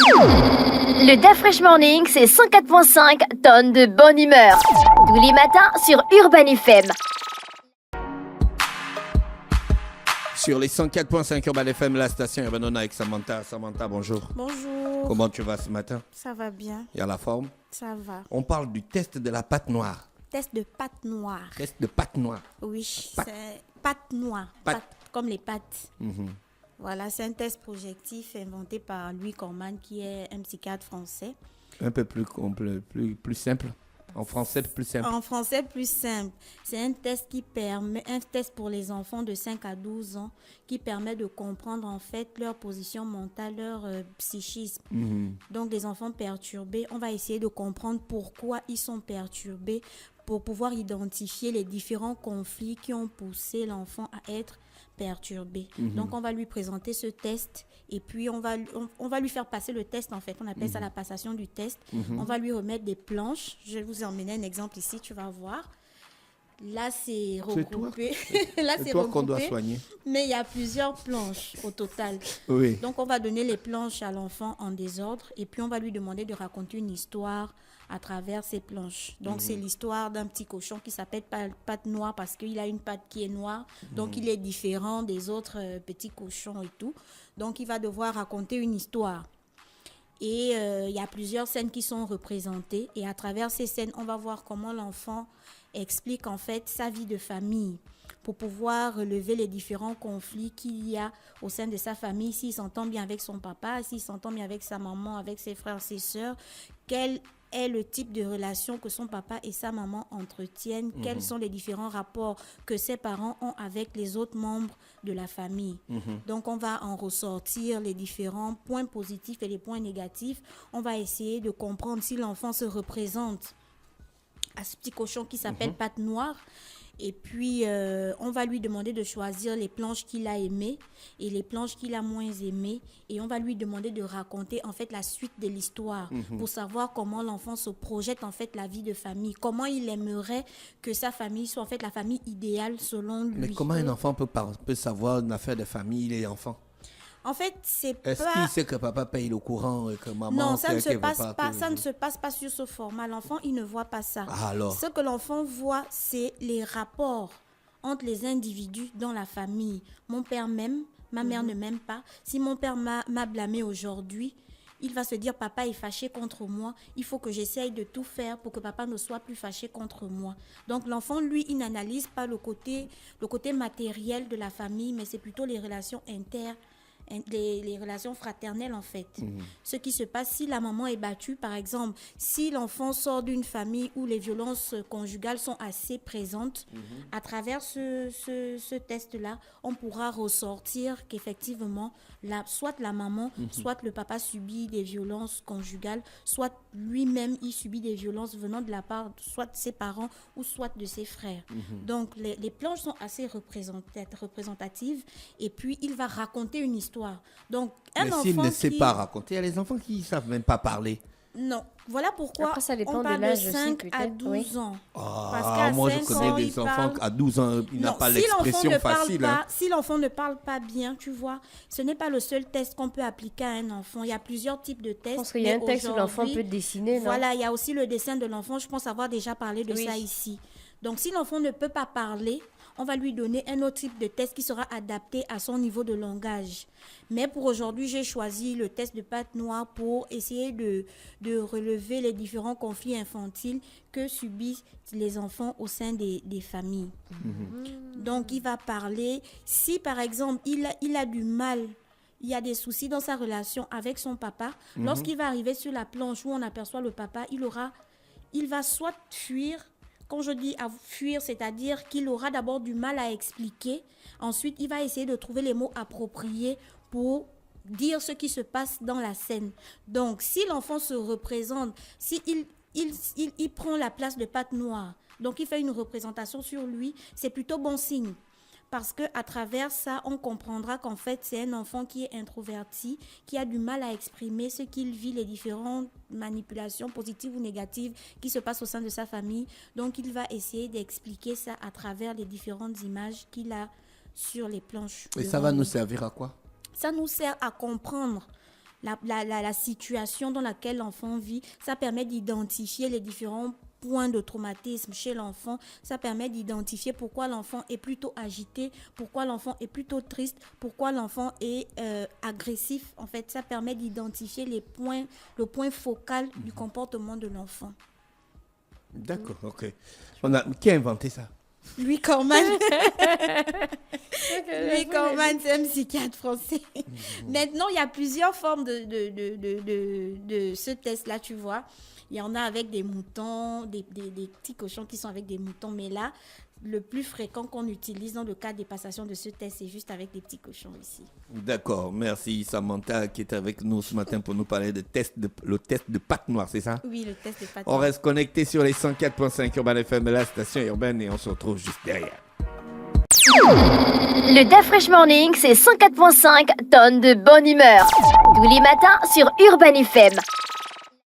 Le DAF Fresh Morning, c'est 104.5 tonnes de bonne humeur. Tous les matins sur Urban FM. Sur les 104.5 Urban FM, la station Urban avec Samantha. Samantha, bonjour. Bonjour. Comment tu vas ce matin? Ça va bien. Et à la forme? Ça va. On parle du test de la pâte noire. Test de pâte noire. Test de pâte noire. Oui, Pâte. c'est pâte noire. Pâte. Comme les pâtes. Mhm. Voilà, c'est un test projectif inventé par Louis Corman, qui est un psychiatre français. Un peu plus complet, plus simple. En français, plus simple. En français, plus simple. C'est un test un test pour les enfants de 5 à 12 ans qui permet de comprendre en fait leur position mentale, leur psychisme. Donc, les enfants perturbés, on va essayer de comprendre pourquoi ils sont perturbés pour pouvoir identifier les différents conflits qui ont poussé l'enfant à être perturbé. Donc, on va lui présenter ce test et puis on va lui faire passer le test en fait. On appelle ça la passation du test. On va lui remettre des planches. Je vais vous emmener un exemple ici, tu vas voir. Là, c'est regroupé. Là, C'est toi qu'on doit soigner. Mais il y a plusieurs planches au total. Oui. Donc, on va donner les planches à l'enfant en désordre et puis on va lui demander de raconter une histoire à travers ces planches. Donc, c'est l'histoire d'un petit cochon qui s'appelle Pâte Noire parce qu'il a une patte qui est noire. Donc, il est différent des autres petits cochons et tout. Donc, il va devoir raconter une histoire. Et il y a plusieurs scènes qui sont représentées. Et à travers ces scènes, on va voir comment l'enfant explique en fait sa vie de famille pour pouvoir relever les différents conflits qu'il y a au sein de sa famille. S'il s'entend bien avec son papa, s'il s'entend bien avec sa maman, avec ses frères, ses sœurs, quel est le type de relation que son papa et sa maman entretiennent, quels sont les différents rapports que ses parents ont avec les autres membres de la famille. Donc, on va en ressortir les différents points positifs et les points négatifs. On va essayer de comprendre si l'enfant se représente à ce petit cochon qui s'appelle Pâte Noire. Et puis, on va lui demander de choisir les planches qu'il a aimées et les planches qu'il a moins aimées. Et on va lui demander de raconter, en fait, la suite de l'histoire pour savoir comment l'enfant se projette, en fait, la vie de famille. Comment il aimerait que sa famille soit, en fait, la famille idéale selon lui. Mais comment un enfant peut savoir une affaire de famille, les enfants? En fait, Est-ce qu'il sait que papa paye le courant et que maman... Non, ça ne se passe pas sur ce format. L'enfant, il ne voit pas ça. Ah, alors? Ce que l'enfant voit, c'est les rapports entre les individus dans la famille. Mon père m'aime, ma mère ne m'aime pas. Si mon père m'a blâmé aujourd'hui, il va se dire papa est fâché contre moi. Il faut que j'essaye de tout faire pour que papa ne soit plus fâché contre moi. Donc l'enfant, lui, il n'analyse pas le côté matériel de la famille, mais c'est plutôt les relations les relations fraternelles en fait. Ce qui se passe si la maman est battue, par exemple, si l'enfant sort d'une famille où les violences conjugales sont assez présentes, à travers ce test-là, on pourra ressortir qu'effectivement, soit la maman, soit le papa subit des violences conjugales, soit lui-même il subit des violences venant de la part soit de ses parents ou soit de ses frères. Donc les planches sont assez représentatives et puis il va raconter une histoire. Donc, Mais s'il ne sait pas raconter, il y a les enfants qui ne savent même pas parler. Non. Voilà pourquoi Après, ça dépend on parle de l'âge de aussi, 5 à peut-être. 12 ans. Parce qu'à moi, je connais des enfants à 12 ans, ils n'ont pas l'expression facile. Si l'enfant ne parle pas bien, tu vois, ce n'est pas le seul test qu'on peut appliquer à un enfant. Il y a plusieurs types de tests. Je pense qu'il y a un texte où l'enfant peut dessiner, non? Voilà, il y a aussi le dessin de l'enfant. Je pense avoir déjà parlé de ça ici. Donc, si l'enfant ne peut pas parler, on va lui donner un autre type de test qui sera adapté à son niveau de langage. Mais pour aujourd'hui, j'ai choisi le test de Pâte Noire pour essayer de relever les différents conflits infantiles que subissent les enfants au sein des familles. Donc, il va parler, si par exemple, il a du mal, il y a des soucis dans sa relation avec son papa, lorsqu'il va arriver sur la planche où on aperçoit le papa, il va soit fuir. Quand je dis à fuir, c'est-à-dire qu'il aura d'abord du mal à expliquer. Ensuite, il va essayer de trouver les mots appropriés pour dire ce qui se passe dans la scène. Donc, si l'enfant se représente, si il prend la place de Pâte Noire, donc il fait une représentation sur lui, c'est plutôt bon signe. Parce qu'à travers ça, on comprendra qu'en fait, c'est un enfant qui est introverti, qui a du mal à exprimer ce qu'il vit, les différentes manipulations positives ou négatives qui se passent au sein de sa famille. Donc, il va essayer d'expliquer ça à travers les différentes images qu'il a sur les planches. Et ça va nous servir à quoi? Ça nous sert à comprendre la situation dans laquelle l'enfant vit. Ça permet d'identifier les différents points de traumatisme chez l'enfant. Ça permet d'identifier pourquoi l'enfant est plutôt agité, pourquoi l'enfant est plutôt triste, pourquoi l'enfant est agressif. En fait, ça permet d'identifier le point focal du comportement de l'enfant. D'accord, ok. Qui a inventé ça? Louis Corman. Louis Corman, c'est un psychiatre français. Maintenant, il y a plusieurs formes de ce test-là, tu vois. Il y en a avec des moutons, des petits cochons qui sont avec des moutons. Mais là, le plus fréquent qu'on utilise dans le cadre des passations de ce test, c'est juste avec des petits cochons ici. D'accord, merci Samantha qui est avec nous ce matin pour nous parler le test de pâte noire, c'est ça? Oui, le test de pâte On noire. reste connecté sur les 104.5 Urban FM, la station urbaine, et on se retrouve juste derrière. Le DAF Fresh Morning, c'est 104.5 tonnes de bonne humeur. Tous les matins sur Urban FM.